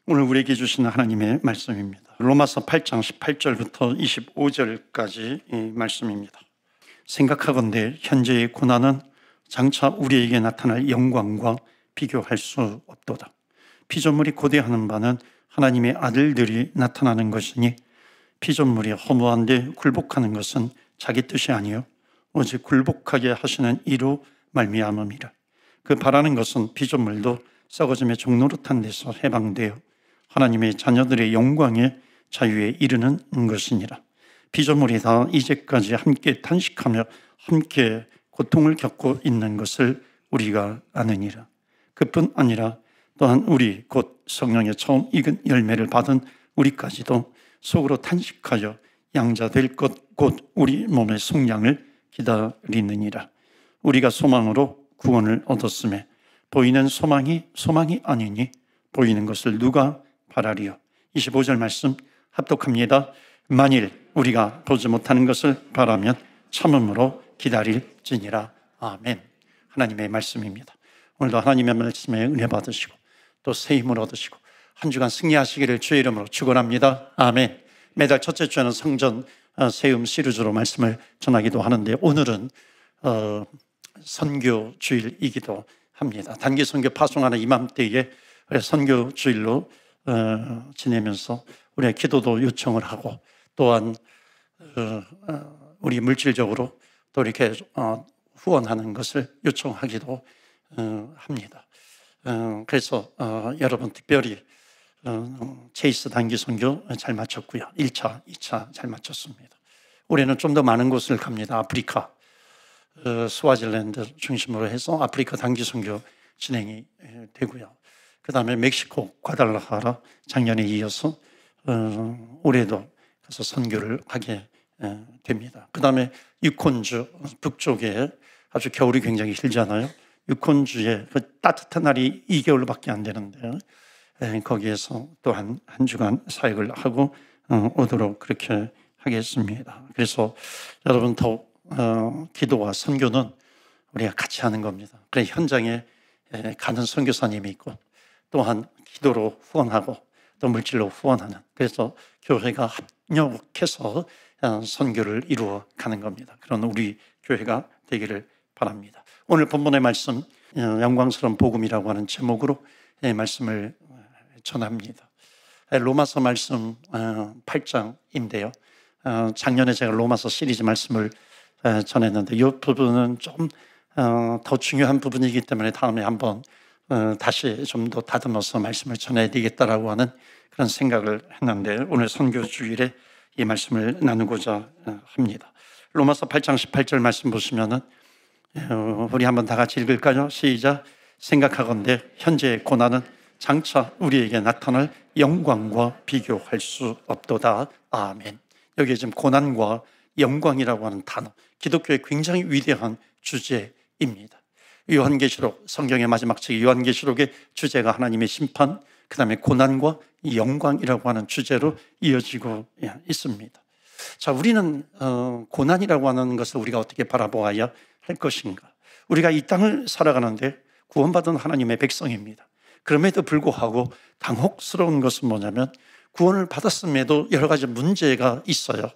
오늘 우리에게 주시는 하나님의 말씀입니다. 로마서 8장 18절부터 25절까지 이 말씀입니다. 생각하건대 현재의 고난은 장차 우리에게 나타날 영광과 비교할 수 없도다. 피조물이 고대하는 바는 하나님의 아들들이 나타나는 것이니 피조물이 허무한데 굴복하는 것은 자기 뜻이 아니요 오직 굴복하게 하시는 이로 말미암음이라. 그 바라는 것은 피조물도 썩어짐의 종노릇한 데서 해방되어 하나님의 자녀들의 영광의 자유에 이르는 것이니라. 피조물이 다 이제까지 함께 탄식하며 함께 고통을 겪고 있는 것을 우리가 아느니라. 그뿐 아니라 또한 우리 곧 성령의 처음 익은 열매를 받은 우리까지도 속으로 탄식하여 양자 될 것 곧 우리 몸의 속량을 기다리느니라. 우리가 소망으로 구원을 얻었음에 보이는 소망이 아니니 보이는 것을 누가 바라리요. 25절 말씀 합독합니다. 만일 우리가 보지 못하는 것을 바라면 참음으로 기다릴지니라. 아멘. 하나님의 말씀입니다. 오늘도 하나님의 말씀에 은혜 받으시고 또 새 힘을 얻으시고 한 주간 승리하시기를 주의 이름으로 축원합니다. 아멘. 매달 첫째 주에는 성전 세움 시리즈로 말씀을 전하기도 하는데 오늘은 선교 주일이기도 합니다. 단기 선교 파송하는 이맘때에 선교 주일로 지내면서 우리의 기도도 요청을 하고 또한 우리 물질적으로 또 이렇게 후원하는 것을 요청하기도 합니다. 그래서 여러분 특별히 체이스 단기 선교 잘 마쳤고요. 1차, 2차 잘 마쳤습니다. 올해는 좀 더 많은 곳을 갑니다. 아프리카, 스와질랜드 중심으로 해서 아프리카 단기 선교 진행이 되고요. 그 다음에 멕시코 과달라하라 작년에 이어서 올해도 가서 선교를 하게 됩니다. 그 다음에 유콘주 북쪽에 아주 겨울이 굉장히 길잖아요. 유콘주에 그 따뜻한 날이 2개월밖에 안 되는데 거기에서 또 한 주간 사역을 하고 오도록 그렇게 하겠습니다. 그래서 여러분 더욱 기도와 선교는 우리가 같이 하는 겁니다. 그래 현장에 가는 선교사님이 있고 또한 기도로 후원하고 또 물질로 후원하는, 그래서 교회가 합력해서 선교를 이루어 가는 겁니다. 그런 우리 교회가 되기를 바랍니다. 오늘 본문의 말씀 영광스러운 복음이라고 하는 제목으로 말씀을 전합니다. 로마서 말씀 8장인데요. 작년에 제가 로마서 시리즈 말씀을 전했는데 이 부분은 좀 더 중요한 부분이기 때문에 다음에 한번 다시 좀 더 다듬어서 말씀을 전해야 되겠다라고 하는 그런 생각을 했는데 오늘 선교 주일에 이 말씀을 나누고자 합니다. 로마서 8장 18절 말씀 보시면은 우리 한번 다 같이 읽을까요? 시작. 생각하건대 현재의 고난은 장차 우리에게 나타날 영광과 비교할 수 없도다. 아멘. 여기에 지금 고난과 영광이라고 하는 단어, 기독교의 굉장히 위대한 주제입니다. 요한계시록, 성경의 마지막 책 요한계시록의 주제가 하나님의 심판, 그 다음에 고난과 영광이라고 하는 주제로 이어지고 있습니다. 자, 우리는 고난이라고 하는 것을 우리가 어떻게 바라보아야 할 것인가? 우리가 이 땅을 살아가는데 구원받은 하나님의 백성입니다. 그럼에도 불구하고 당혹스러운 것은 뭐냐면 구원을 받았음에도 여러 가지 문제가 있어요.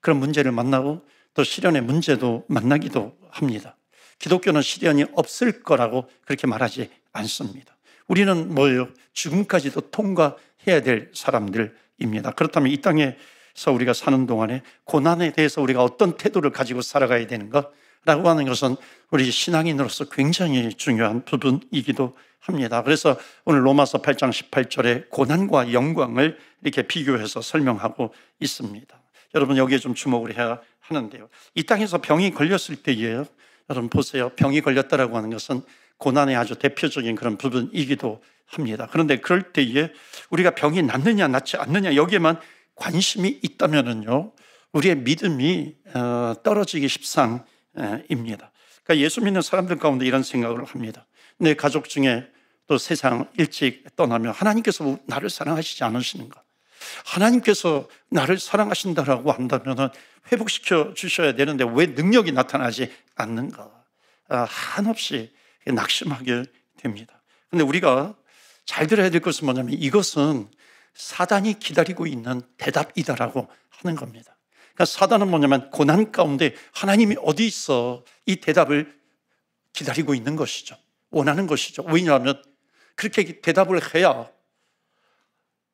그런 문제를 만나고 또 시련의 문제도 만나기도 합니다. 기독교는 시련이 없을 거라고 그렇게 말하지 않습니다. 우리는 뭐예요? 죽음까지도 통과해야 될 사람들입니다. 그렇다면 이 땅에서 우리가 사는 동안에 고난에 대해서 우리가 어떤 태도를 가지고 살아가야 되는가라고 하는 것은 우리 신앙인으로서 굉장히 중요한 부분이기도 합니다. 그래서 오늘 로마서 8장 18절에 고난과 영광을 이렇게 비교해서 설명하고 있습니다. 여러분 여기에 좀 주목을 해야 하는데요. 이 땅에서 병이 걸렸을 때예요. 여러분 보세요. 병이 걸렸다라고 하는 것은 고난의 아주 대표적인 그런 부분이기도 합니다. 그런데 그럴 때에 우리가 병이 낫느냐 낫지 않느냐 여기에만 관심이 있다면은요, 우리의 믿음이 떨어지기 십상입니다. 그러니까 예수 믿는 사람들 가운데 이런 생각을 합니다. 내 가족 중에 또 세상 일찍 떠나면 하나님께서 나를 사랑하시지 않으시는가? 하나님께서 나를 사랑하신다라고 한다면 회복시켜 주셔야 되는데 왜 능력이 나타나지 않는가? 한없이 낙심하게 됩니다. 그런데 우리가 잘 들어야 될 것은 뭐냐면 이것은 사단이 기다리고 있는 대답이다라고 하는 겁니다. 그러니까 사단은 뭐냐면 고난 가운데 하나님이 어디 있어? 이 대답을 기다리고 있는 것이죠. 원하는 것이죠. 왜냐하면 그렇게 대답을 해야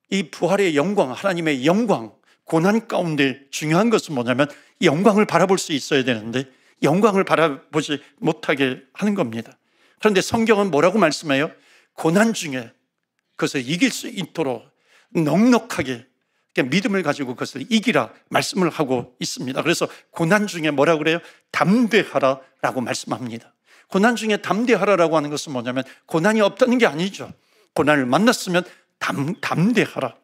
이 부활의 영광, 하나님의 영광, 고난 가운데 중요한 것은 뭐냐면 영광을 바라볼 수 있어야 되는데 영광을 바라보지 못하게 하는 겁니다. 그런데 성경은 뭐라고 말씀해요? 고난 중에 그것을 이길 수 있도록 넉넉하게 믿음을 가지고 그것을 이기라 말씀을 하고 있습니다. 그래서 고난 중에 뭐라고 그래요? 담대하라라고 말씀합니다. 고난 중에 담대하라라고 하는 것은 뭐냐면 고난이 없다는 게 아니죠. 고난을 만났으면 담대하라,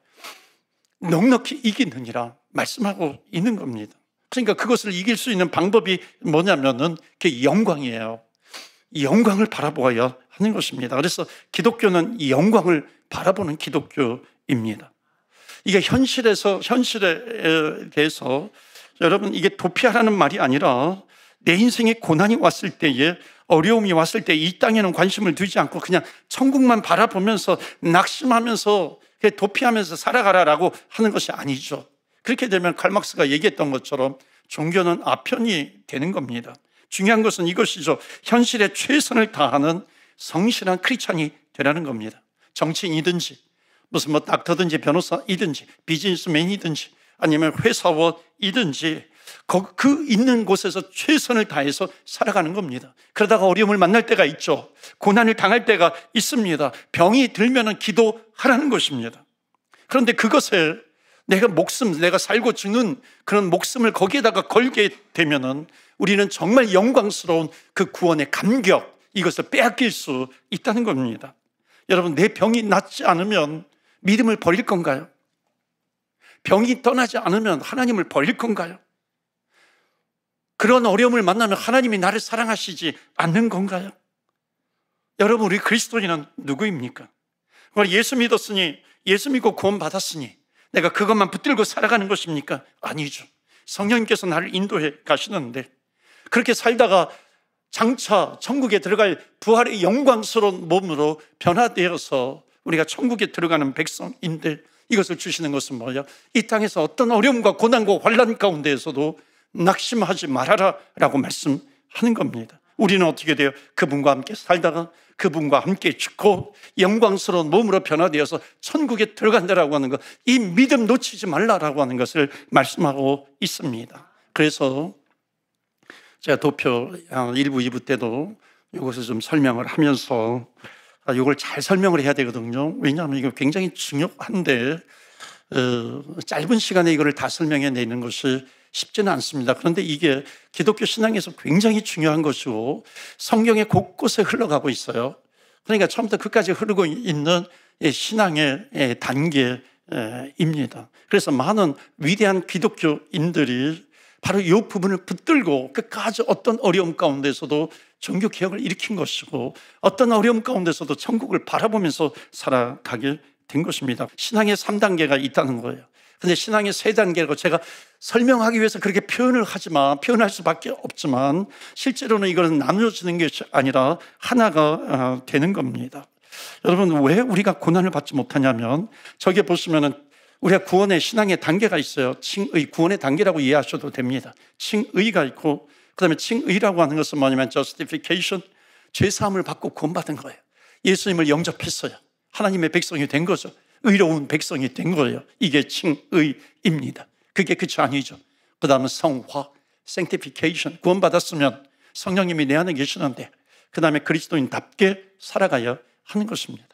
넉넉히 이기느니라 말씀하고 있는 겁니다. 그러니까 그것을 이길 수 있는 방법이 뭐냐면은 그게 영광이에요. 이 영광을 바라보아야 하는 것입니다. 그래서 기독교는 이 영광을 바라보는 기독교입니다. 이게 현실에 대해서 여러분 이게 도피하라는 말이 아니라 내 인생에 고난이 왔을 때에 어려움이 왔을 때 이 땅에는 관심을 두지 않고 그냥 천국만 바라보면서 낙심하면서 도피하면서 살아가라라고 하는 것이 아니죠. 그렇게 되면 칼막스가 얘기했던 것처럼 종교는 아편이 되는 겁니다. 중요한 것은 이것이죠. 현실에 최선을 다하는 성실한 크리스찬이 되라는 겁니다. 정치인이든지 무슨 뭐 닥터든지 변호사이든지 비즈니스맨이든지 아니면 회사원이든지 그 있는 곳에서 최선을 다해서 살아가는 겁니다. 그러다가 어려움을 만날 때가 있죠. 고난을 당할 때가 있습니다. 병이 들면은 기도하라는 것입니다. 그런데 그것을 내가 살고 죽는 그런 목숨을 거기에다가 걸게 되면은 우리는 정말 영광스러운 그 구원의 감격, 이것을 빼앗길 수 있다는 겁니다. 여러분, 내 병이 낫지 않으면 믿음을 버릴 건가요? 병이 떠나지 않으면 하나님을 버릴 건가요? 그런 어려움을 만나면 하나님이 나를 사랑하시지 않는 건가요? 여러분, 우리 그리스도인은 누구입니까? 예수 믿었으니, 예수 믿고 구원 받았으니 내가 그것만 붙들고 살아가는 것입니까? 아니죠. 성령님께서 나를 인도해 가시는데 그렇게 살다가 장차 천국에 들어갈 부활의 영광스러운 몸으로 변화되어서 우리가 천국에 들어가는 백성인데 이것을 주시는 것은 뭐예요? 이 땅에서 어떤 어려움과 고난과 환난 가운데에서도 낙심하지 말아라 라고 말씀하는 겁니다. 우리는 어떻게 돼요? 그분과 함께 살다가 그분과 함께 죽고 영광스러운 몸으로 변화되어서 천국에 들어간다라고 하는 것, 이 믿음 놓치지 말라라고 하는 것을 말씀하고 있습니다. 그래서 제가 도표 1부, 2부 때도 이것을 좀 설명을 하면서 이걸 잘 설명을 해야 되거든요. 왜냐하면 이거 굉장히 중요한데 짧은 시간에 이걸 다 설명해 내는 것이 쉽지는 않습니다. 그런데 이게 기독교 신앙에서 굉장히 중요한 것이고 성경의 곳곳에 흘러가고 있어요. 그러니까 처음부터 끝까지 흐르고 있는 신앙의 단계입니다. 그래서 많은 위대한 기독교인들이 바로 이 부분을 붙들고 끝까지 어떤 어려움 가운데서도 종교개혁을 일으킨 것이고 어떤 어려움 가운데서도 천국을 바라보면서 살아가게 된 것입니다. 신앙의 3단계가 있다는 거예요. 근데 신앙의 3단계라고 제가 설명하기 위해서 그렇게 표현할 수밖에 없지만 실제로는 이거는 나누어지는 것이 아니라 하나가 되는 겁니다. 여러분, 왜 우리가 고난을 받지 못하냐면 저기 보시면은 우리가 구원의 신앙의 단계가 있어요. 칭의, 구원의 단계라고 이해하셔도 됩니다. 칭의가 있고 그다음에 칭의라고 하는 것은 뭐냐면 justification, 죄사함을 받고 구원받은 거예요. 예수님을 영접했어요. 하나님의 백성이 된 거죠. 의로운 백성이 된 거예요. 이게 칭의입니다. 그게 끝이 아니죠. 그 다음은 성화, sanctification, 구원받았으면 성령님이 내 안에 계시는데 그 다음에 그리스도인답게 살아가야 하는 것입니다.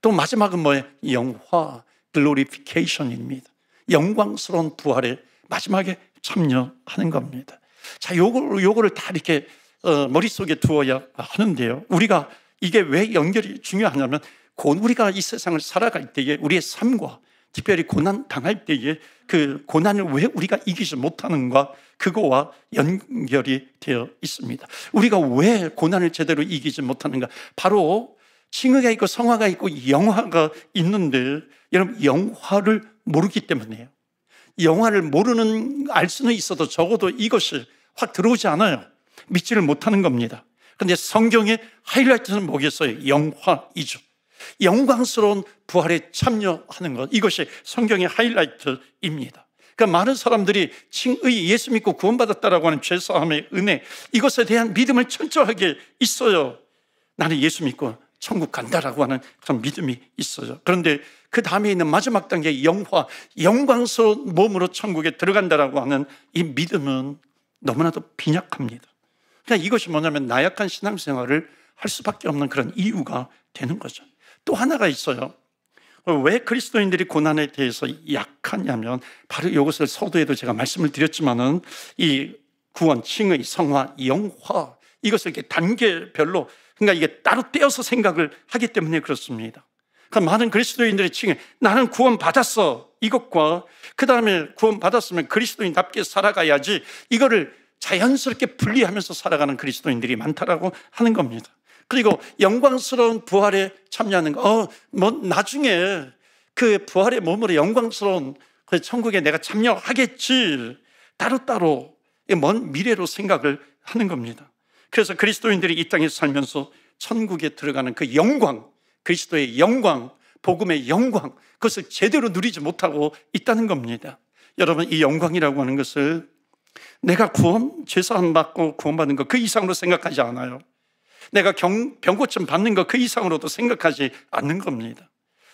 또 마지막은 뭐예요? 영화, glorification입니다. 영광스러운 부활에 마지막에 참여하는 겁니다. 자, 요거를 다 이렇게 머릿속에 두어야 하는데요. 우리가 이게 왜 연결이 중요하냐면 우리가 이 세상을 살아갈 때에 우리의 삶과 특별히 고난 당할 때에 그 고난을 왜 우리가 이기지 못하는가, 그거와 연결이 되어 있습니다. 우리가 왜 고난을 제대로 이기지 못하는가? 바로 칭의가 있고 성화가 있고 영화가 있는데 여러분, 영화를 모르기 때문이에요. 영화를 알 수는 있어도 적어도 이것이 확 들어오지 않아요. 믿지를 못하는 겁니다. 그런데 성경의 하이라이트는 뭐겠어요? 영화이죠. 영광스러운 부활에 참여하는 것, 이것이 성경의 하이라이트입니다. 그러니까 많은 사람들이 칭의, 예수 믿고 구원받았다라고 하는 죄사함의 은혜, 이것에 대한 믿음을 철저하게 있어요. 나는 예수 믿고 천국 간다라고 하는 그런 믿음이 있어요. 그런데 그 다음에 있는 마지막 단계 영화, 영광스러운 몸으로 천국에 들어간다라고 하는 이 믿음은 너무나도 빈약합니다. 그러니까 이것이 뭐냐면 나약한 신앙생활을 할 수밖에 없는 그런 이유가 되는 거죠. 또 하나가 있어요. 왜 그리스도인들이 고난에 대해서 약하냐면 바로 이것을 서두에도 제가 말씀을 드렸지만은 이 구원, 칭의, 성화, 영화, 이것을 이렇게 단계별로, 그러니까 이게 따로 떼어서 생각을 하기 때문에 그렇습니다. 그러니까 많은 그리스도인들의 칭의, 나는 구원 받았어, 이것과 그 다음에 구원 받았으면 그리스도인답게 살아가야지, 이거를 자연스럽게 분리하면서 살아가는 그리스도인들이 많다라고 하는 겁니다. 그리고 영광스러운 부활에 참여하는 거, 나중에 그 부활의 몸으로 영광스러운 그 천국에 내가 참여하겠지, 따로따로 먼 미래로 생각을 하는 겁니다. 그래서 그리스도인들이 이 땅에 살면서 천국에 들어가는 그 영광, 그리스도의 영광, 복음의 영광, 그것을 제대로 누리지 못하고 있다는 겁니다. 여러분, 이 영광이라고 하는 것을 내가 죄사함 받고 구원받는 것 그 이상으로 생각하지 않아요. 내가 병고침 받는 것 그 이상으로도 생각하지 않는 겁니다.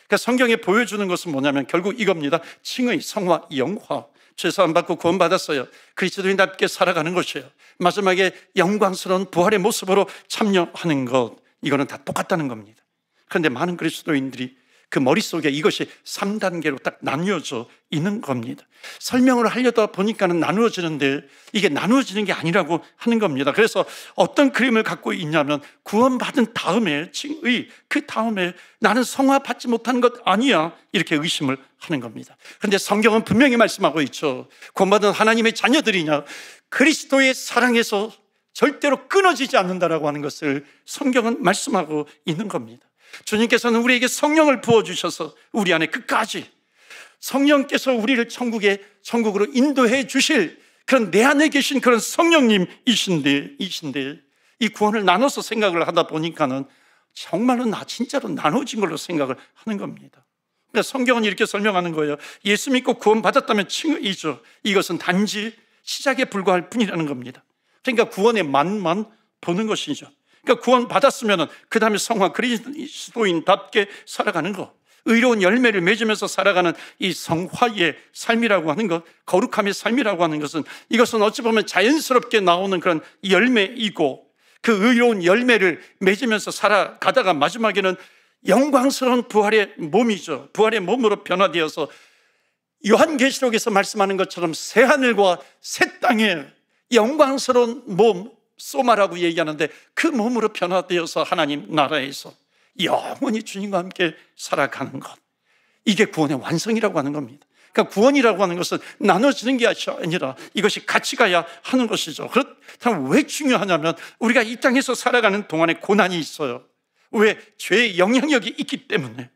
그러니까 성경에 보여주는 것은 뭐냐면 결국 이겁니다. 칭의, 성화, 영화. 죄사함 받고 구원받았어요. 그리스도인답게 살아가는 것이에요. 마지막에 영광스러운 부활의 모습으로 참여하는 것, 이거는 다 똑같다는 겁니다. 그런데 많은 그리스도인들이 그 머릿속에 이것이 3단계로 딱 나누어져 있는 겁니다. 설명을 하려다 보니까는 나누어지는데 이게 나누어지는 게 아니라고 하는 겁니다. 그래서 어떤 그림을 갖고 있냐면 구원받은 다음에 칭의, 그 다음에 나는 성화 받지 못하는 것 아니야, 이렇게 의심을 하는 겁니다. 그런데 성경은 분명히 말씀하고 있죠. 구원받은 하나님의 자녀들이냐, 그리스도의 사랑에서 절대로 끊어지지 않는다라고 하는 것을 성경은 말씀하고 있는 겁니다. 주님께서는 우리에게 성령을 부어주셔서 우리 안에 끝까지 성령께서 우리를 천국으로 인도해 주실 그런 내 안에 계신 그런 성령님이신데 이 구원을 나눠서 생각을 하다 보니까는 정말로 진짜로 나눠진 걸로 생각을 하는 겁니다. 그러니까 성경은 이렇게 설명하는 거예요. 예수 믿고 구원받았다면 칭의죠. 이것은 단지 시작에 불과할 뿐이라는 겁니다. 그러니까 구원의 맛만 보는 것이죠. 그러니까 구원 받았으면 그 다음에 성화, 그리스도인답게 살아가는 것, 의로운 열매를 맺으면서 살아가는 이 성화의 삶이라고 하는 것, 거룩함의 삶이라고 하는 것은, 이것은 어찌 보면 자연스럽게 나오는 그런 열매이고, 그 의로운 열매를 맺으면서 살아가다가 마지막에는 영광스러운 부활의 몸이죠. 부활의 몸으로 변화되어서 요한계시록에서 말씀하는 것처럼 새 하늘과 새 땅에 영광스러운 몸, 소마라고 얘기하는데 그 몸으로 변화되어서 하나님 나라에서 영원히 주님과 함께 살아가는 것, 이게 구원의 완성이라고 하는 겁니다. 그러니까 구원이라고 하는 것은 나눠지는 게 아니라 이것이 같이 가야 하는 것이죠. 그렇다면 왜 중요하냐면 우리가 이 땅에서 살아가는 동안에 고난이 있어요. 왜? 죄의 영향력이 있기 때문에.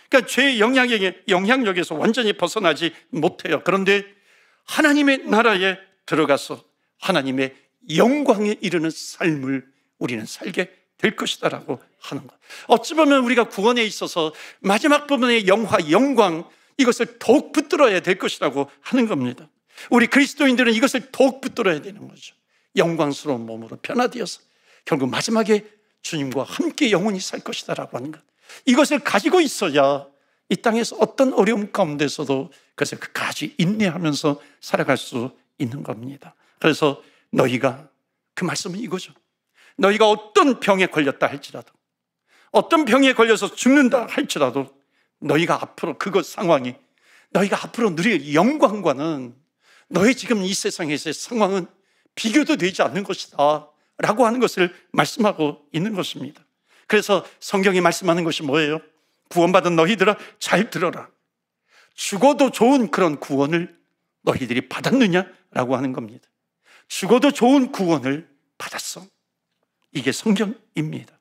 그러니까 죄의 영향력에서 완전히 벗어나지 못해요. 그런데 하나님의 나라에 들어가서 하나님의 영광에 이르는 삶을 우리는 살게 될 것이다라고 하는 것. 어찌 보면 우리가 구원에 있어서 마지막 부분의 영광, 이것을 더욱 붙들어야 될 것이라고 하는 겁니다. 우리 그리스도인들은 이것을 더욱 붙들어야 되는 거죠. 영광스러운 몸으로 변화되어서 결국 마지막에 주님과 함께 영원히 살 것이다라고 하는 것. 이것을 가지고 있어야 이 땅에서 어떤 어려움 가운데서도 그것을 끝까지 인내하면서 살아갈 수 있는 겁니다. 그래서 너희가, 그 말씀은 이거죠. 너희가 어떤 병에 걸렸다 할지라도, 어떤 병에 걸려서 죽는다 할지라도 너희가 앞으로 상황이 너희가 앞으로 누릴 영광과는 너희 지금 이 세상에서의 상황은 비교도 되지 않는 것이다 라고 하는 것을 말씀하고 있는 것입니다. 그래서 성경이 말씀하는 것이 뭐예요? 구원받은 너희들아 잘 들어라. 죽어도 좋은 그런 구원을 너희들이 받았느냐라고 하는 겁니다. 죽어도 좋은 구원을 받았어. 이게 성경입니다.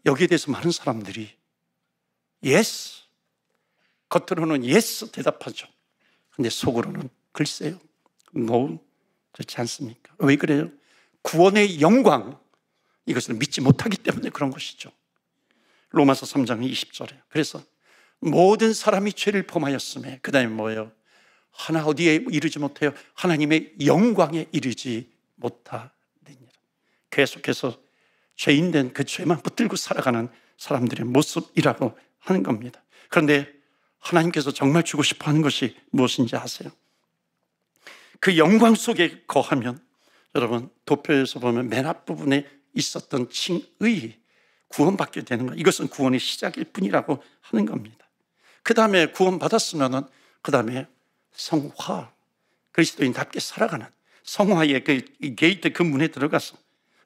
여기에 대해서 많은 사람들이 yes, 겉으로는 yes 대답하죠. 근데 속으로는 글쎄요, no, 그렇지 않습니까? 왜 그래요? 구원의 영광, 이것을 믿지 못하기 때문에 그런 것이죠. 로마서 3장 20절에. 그래서 모든 사람이 죄를 범하였음에, 그 다음에 뭐예요? 하나 어디에 이르지 못해요? 하나님의 영광에 이르지 못하느니라. 계속해서 죄인된 그 죄만 붙들고 살아가는 사람들의 모습이라고 하는 겁니다. 그런데 하나님께서 정말 주고 싶어 하는 것이 무엇인지 아세요? 그 영광 속에 거하면, 여러분 도표에서 보면 맨 앞부분에 있었던 칭의, 구원받게 되는 것, 이것은 구원의 시작일 뿐이라고 하는 겁니다. 그 다음에 구원받았으면 그 다음에 성화, 그리스도인답게 살아가는 성화의 그 게이트, 그 문에 들어가서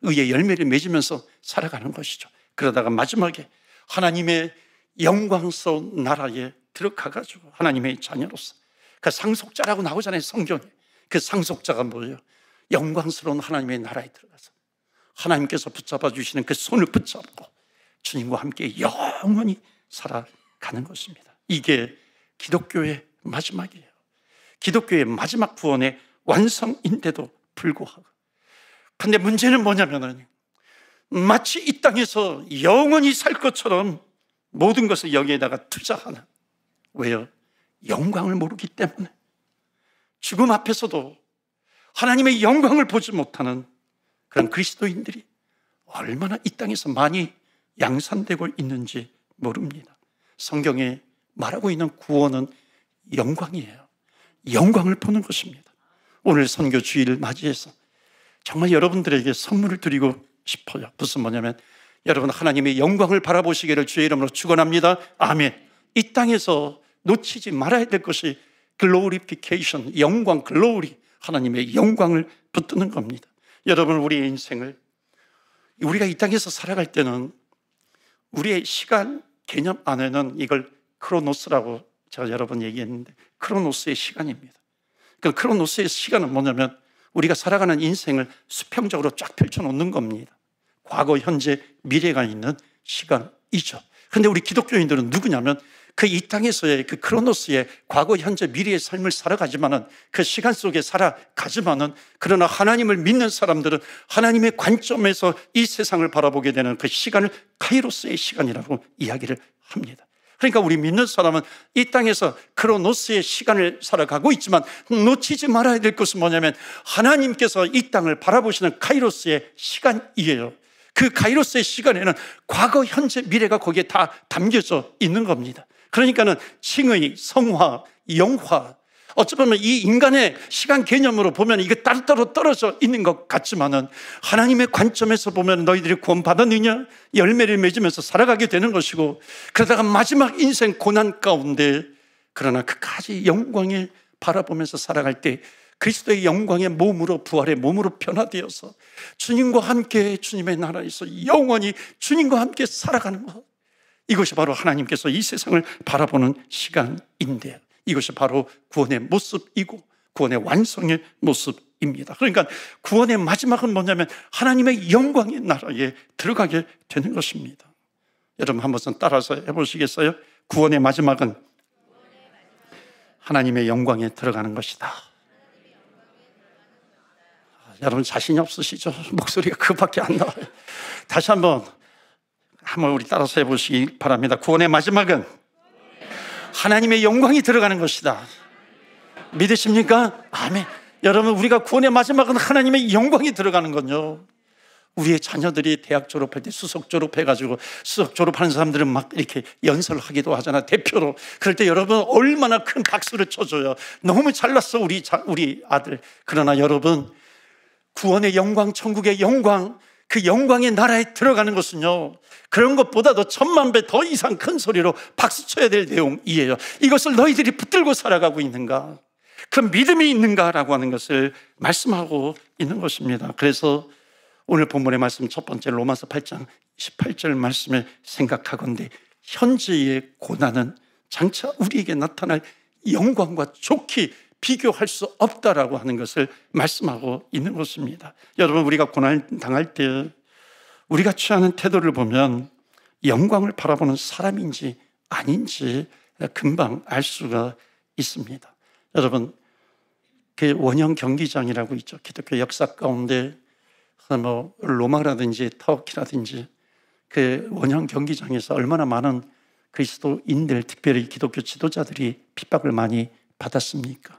의의 열매를 맺으면서 살아가는 것이죠. 그러다가 마지막에 하나님의 영광스러운 나라에 들어가가지고 하나님의 자녀로서, 그 상속자라고 나오잖아요, 성경에. 그 상속자가 뭐예요? 영광스러운 하나님의 나라에 들어가서 하나님께서 붙잡아 주시는 그 손을 붙잡고 주님과 함께 영원히 살아가는 것입니다. 이게 기독교의 마지막이에요. 기독교의 마지막 구원의 완성인데도 불구하고. 그런데 문제는 뭐냐면은, 마치 이 땅에서 영원히 살 것처럼 모든 것을 여기에다가 투자하는, 왜요? 영광을 모르기 때문에. 죽음 앞에서도 하나님의 영광을 보지 못하는 그런 그리스도인들이 얼마나 이 땅에서 많이 양산되고 있는지 모릅니다. 성경에 말하고 있는 구원은 영광이에요. 영광을 보는 것입니다. 오늘 선교 주일을 맞이해서 정말 여러분들에게 선물을 드리고 싶어요. 무슨 뭐냐면, 여러분 하나님의 영광을 바라보시기를 주의 이름으로 축원합니다. 아멘. 이 땅에서 놓치지 말아야 될 것이 글로리피케이션, 영광, 글로리, 하나님의 영광을 붙드는 겁니다. 여러분, 우리의 인생을, 우리가 이 땅에서 살아갈 때는 우리의 시간 개념 안에는 이걸 크로노스라고 제가 여러 번 얘기했는데, 크로노스의 시간입니다. 그 크로노스의 시간은 뭐냐면, 우리가 살아가는 인생을 수평적으로 쫙 펼쳐놓는 겁니다. 과거, 현재, 미래가 있는 시간이죠. 그런데 우리 기독교인들은 누구냐면, 그 이 땅에서의 그 크로노스의 과거, 현재, 미래의 삶을 살아가지만은, 그 시간 속에 살아가지만은, 그러나 하나님을 믿는 사람들은 하나님의 관점에서 이 세상을 바라보게 되는 그 시간을 카이로스의 시간이라고 이야기를 합니다. 그러니까 우리 믿는 사람은 이 땅에서 크로노스의 시간을 살아가고 있지만, 놓치지 말아야 될 것은 뭐냐면, 하나님께서 이 땅을 바라보시는 카이로스의 시간이에요. 그 카이로스의 시간에는 과거, 현재, 미래가 거기에 다 담겨져 있는 겁니다. 그러니까는 칭의, 성화, 영화, 어찌 보면 이 인간의 시간 개념으로 보면 이게 따로따로 떨어져 있는 것 같지만은, 하나님의 관점에서 보면 너희들이 구원받았느냐? 열매를 맺으면서 살아가게 되는 것이고, 그러다가 마지막 인생 고난 가운데, 그러나 그까지 영광에 바라보면서 살아갈 때 그리스도의 영광의 몸으로, 부활의 몸으로 변화되어서 주님과 함께 주님의 나라에서 영원히 주님과 함께 살아가는 것, 이것이 바로 하나님께서 이 세상을 바라보는 시간인데요, 이것이 바로 구원의 모습이고 구원의 완성의 모습입니다. 그러니까 구원의 마지막은 뭐냐면, 하나님의 영광의 나라에 들어가게 되는 것입니다. 여러분 한번 따라서 해보시겠어요? 구원의 마지막은 하나님의 영광에 들어가는 것이다. 여러분 자신이 없으시죠? 목소리가 그밖에 안 나와요. 다시 한번 우리 따라서 해보시기 바랍니다. 구원의 마지막은 하나님의 영광이 들어가는 것이다. 믿으십니까? 아멘. 여러분, 우리가 구원의 마지막은 하나님의 영광이 들어가는 건요, 우리의 자녀들이 대학 졸업할 때 수석 졸업해가지고, 수석 졸업하는 사람들은 막 이렇게 연설을 하기도 하잖아, 대표로. 그럴 때 여러분 얼마나 큰 박수를 쳐줘요. 너무 잘났어 우리 아들. 그러나 여러분, 구원의 영광, 천국의 영광, 그 영광의 나라에 들어가는 것은요, 그런 것보다도 10,000배 더 이상 큰 소리로 박수 쳐야 될 내용이에요. 이것을 너희들이 붙들고 살아가고 있는가? 그 믿음이 있는가라고 하는 것을 말씀하고 있는 것입니다. 그래서 오늘 본문의 말씀 첫 번째 로마서 8장 18절 말씀에 생각하건대 현재의 고난은 장차 우리에게 나타날 영광과 좋게 비교할 수 없다라고 하는 것을 말씀하고 있는 것입니다. 여러분, 우리가 고난을 당할 때 우리가 취하는 태도를 보면 영광을 바라보는 사람인지 아닌지 금방 알 수가 있습니다. 여러분, 그 원형 경기장이라고 있죠. 기독교 역사 가운데 로마라든지 터키라든지 그 원형 경기장에서 얼마나 많은 그리스도인들, 특별히 기독교 지도자들이 핍박을 많이 받았습니까?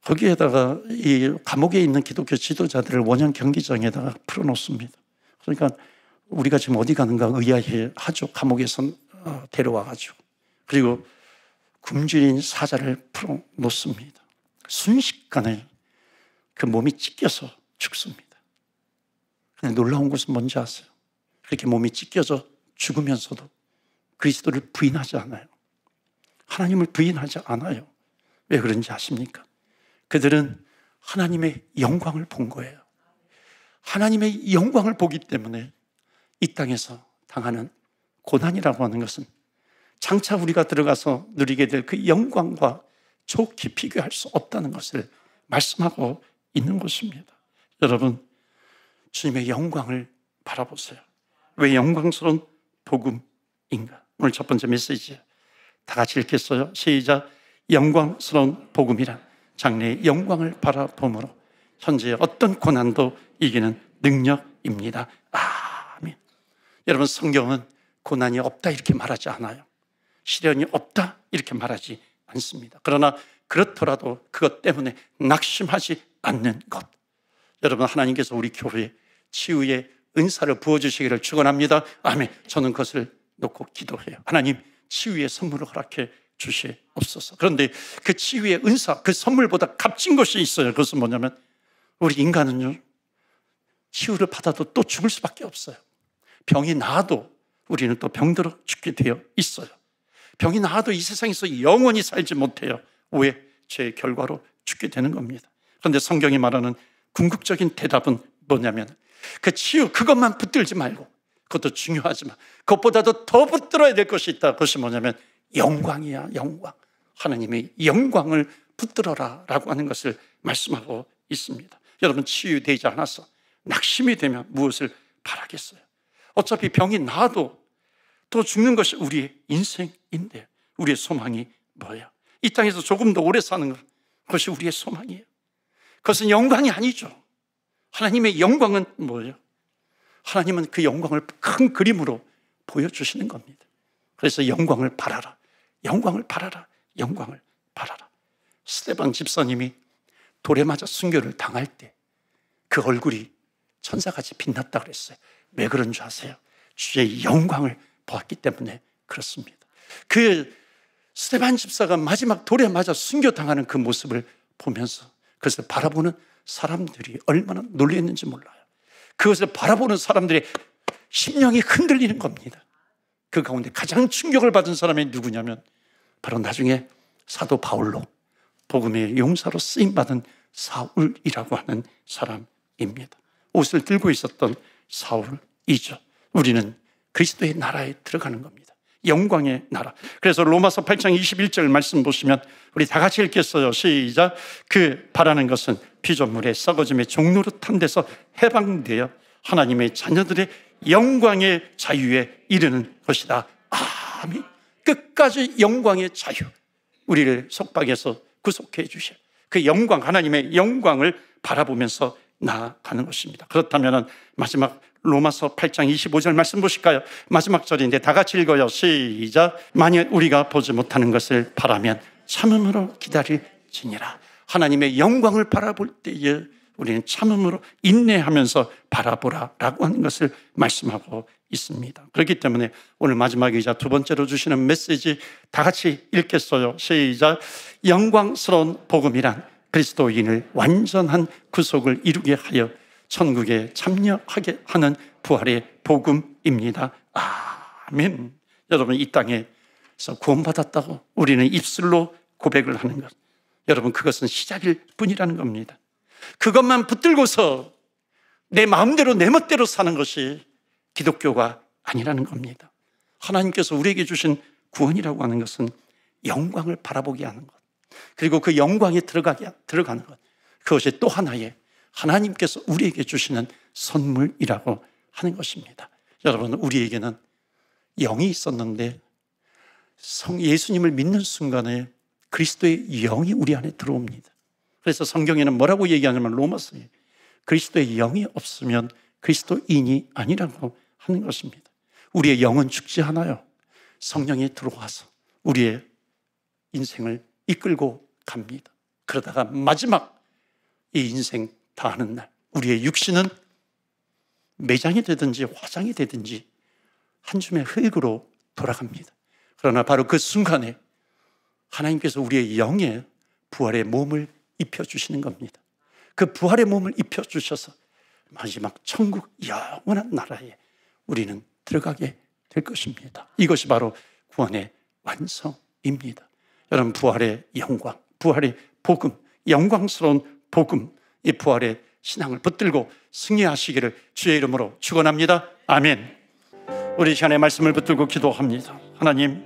거기에다가 이 감옥에 있는 기독교 지도자들을 원형 경기장에다가 풀어놓습니다. 그러니까 우리가 지금 어디 가는가 의아해하죠. 감옥에서 데려와가지고. 그리고 굶주린 사자를 풀어놓습니다. 순식간에 그 몸이 찢겨서 죽습니다. 근데 놀라운 것은 뭔지 아세요? 그렇게 몸이 찢겨져 죽으면서도 그리스도를 부인하지 않아요. 하나님을 부인하지 않아요. 왜 그런지 아십니까? 그들은 하나님의 영광을 본 거예요. 하나님의 영광을 보기 때문에 이 땅에서 당하는 고난이라고 하는 것은 장차 우리가 들어가서 누리게 될 그 영광과 좋게 비교할 수 없다는 것을 말씀하고 있는 것입니다. 여러분, 주님의 영광을 바라보세요. 왜 영광스러운 복음인가? 오늘 첫 번째 메시지 다 같이 읽겠어요? 시작. 영광스러운 복음이란 장래의 영광을 바라봄으로 현재의 어떤 고난도 이기는 능력입니다. 아멘. 여러분, 성경은 고난이 없다 이렇게 말하지 않아요. 시련이 없다 이렇게 말하지 않습니다. 그러나 그렇더라도 그것 때문에 낙심하지 않는 것. 여러분, 하나님께서 우리 교회에 치유의 은사를 부어주시기를 축원합니다. 아멘. 저는 그것을 놓고 기도해요. 하나님, 치유의 선물을 허락해 주시옵소서. 그런데 그 치유의 은사, 그 선물보다 값진 것이 있어요. 그것은 뭐냐면 우리 인간은요, 치유를 받아도 또 죽을 수밖에 없어요. 병이 나아도 우리는 또 병들어 죽게 되어 있어요. 병이 나아도 이 세상에서 영원히 살지 못해요. 왜? 죄의 결과로 죽게 되는 겁니다. 그런데 성경이 말하는 궁극적인 대답은 뭐냐면 그 치유, 그것만 붙들지 말고, 그것도 중요하지만 그것보다도 더 붙들어야 될 것이 있다. 그것이 뭐냐면 영광이야. 영광. 하나님의 영광을 붙들어라 라고 하는 것을 말씀하고 있습니다. 여러분, 치유되지 않아서 낙심이 되면 무엇을 바라겠어요? 어차피 병이 나아도 또 죽는 것이 우리의 인생인데 우리의 소망이 뭐예요? 이 땅에서 조금 더 오래 사는 것, 그것이 우리의 소망이에요. 그것은 영광이 아니죠. 하나님의 영광은 뭐예요? 하나님은 그 영광을 큰 그림으로 보여주시는 겁니다. 그래서 영광을 바라라. 영광을 바라라. 영광을 바라라. 스데반 집사님이 돌에 맞아 순교를 당할 때 그 얼굴이 천사같이 빛났다 그랬어요. 왜 그런 줄 아세요? 주의 영광을 보았기 때문에 그렇습니다. 그 스데반 집사가 마지막 돌에 맞아 순교당하는 그 모습을 보면서 그것을 바라보는 사람들이 얼마나 놀랐는지 몰라요. 그것을 바라보는 사람들의 심령이 흔들리는 겁니다. 그 가운데 가장 충격을 받은 사람이 누구냐면 바로 나중에 사도 바울로 복음의 용사로 쓰임받은 사울이라고 하는 사람입니다. 옷을 들고 있었던 사울이죠. 우리는 그리스도의 나라에 들어가는 겁니다. 영광의 나라. 그래서 로마서 8장 21절 말씀 보시면 우리 다 같이 읽겠어요. 시작. 그 바라는 것은 피조물의 썩어짐의 종노릇한 데서 해방되어 하나님의 자녀들의 영광의 자유에 이르는 것이다. 아멘. 끝까지 영광의 자유, 우리를 속박에서 구속해 주실 그 영광, 하나님의 영광을 바라보면서 나아가는 것입니다. 그렇다면 마지막 로마서 8장 25절 말씀 보실까요? 마지막 절인데 다 같이 읽어요. 시작. 만일 우리가 보지 못하는 것을 바라면 참음으로 기다릴지니라. 하나님의 영광을 바라볼 때에 우리는 참음으로 인내하면서 바라보라라고 하는 것을 말씀하고 있습니다. 그렇기 때문에 오늘 마지막이자 두 번째로 주시는 메시지 다 같이 읽겠어요. 시작. 영광스러운 복음이란 그리스도인을 완전한 구속을 이루게 하여 천국에 참여하게 하는 부활의 복음입니다. 아멘. 여러분, 이 땅에서 구원받았다고 우리는 입술로 고백을 하는 것, 여러분, 그것은 시작일 뿐이라는 겁니다. 그것만 붙들고서 내 마음대로 내 멋대로 사는 것이 기독교가 아니라는 겁니다. 하나님께서 우리에게 주신 구원이라고 하는 것은 영광을 바라보게 하는 것, 그리고 그 영광에 들어가는 것, 그것이 또 하나의 하나님께서 우리에게 주시는 선물이라고 하는 것입니다. 여러분, 우리에게는 영이 있었는데 예수님을 믿는 순간에 그리스도의 영이 우리 안에 들어옵니다. 그래서 성경에는 뭐라고 얘기하냐면 로마서에 그리스도의 영이 없으면 그리스도인이 아니라고 하는 것입니다. 우리의 영은 죽지 않아요. 성령이 들어와서 우리의 인생을 이끌고 갑니다. 그러다가 마지막 이 인생 다하는 날, 우리의 육신은 매장이 되든지 화장이 되든지 한 줌의 흙으로 돌아갑니다. 그러나 바로 그 순간에 하나님께서 우리의 영에 부활의 몸을 입혀주시는 겁니다. 그 부활의 몸을 입혀주셔서 마지막 천국 영원한 나라에 우리는 들어가게 될 것입니다. 이것이 바로 구원의 완성입니다. 여러분, 부활의 영광, 부활의 복음, 영광스러운 복음, 이 부활의 신앙을 붙들고 승리하시기를 주의 이름으로 축원합니다. 아멘. 우리 시간에 말씀을 붙들고 기도합니다. 하나님,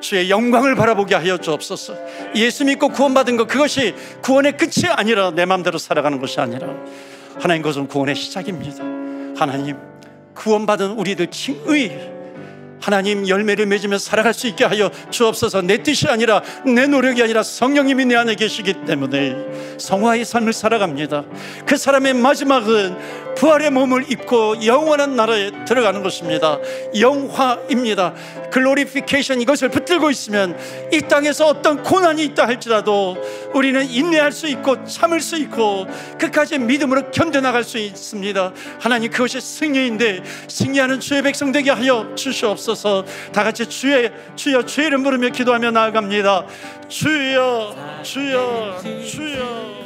주의 영광을 바라보게 하여 주옵소서. 예수 믿고 구원받은 것, 그것이 구원의 끝이 아니라 내 마음대로 살아가는 것이 아니라 하나님, 그것은 구원의 시작입니다. 하나님, 구원받은 우리들 칭의 하나님 열매를 맺으며 살아갈 수 있게 하여 주옵소서. 내 뜻이 아니라 내 노력이 아니라 성령님이 내 안에 계시기 때문에 성화의 삶을 살아갑니다. 그 사람의 마지막은 부활의 몸을 입고 영원한 나라에 들어가는 것입니다. 영화입니다. 글로리피케이션, 이것을 붙들고 있으면 이 땅에서 어떤 고난이 있다 할지라도 우리는 인내할 수 있고 참을 수 있고 끝까지 믿음으로 견뎌나갈 수 있습니다. 하나님, 그것이 승리인데 승리하는 주의 백성 되게 하여 주시옵소서. 다 같이 주여 주의 이름 부르며 기도하며 나아갑니다. 주여 주여 주여.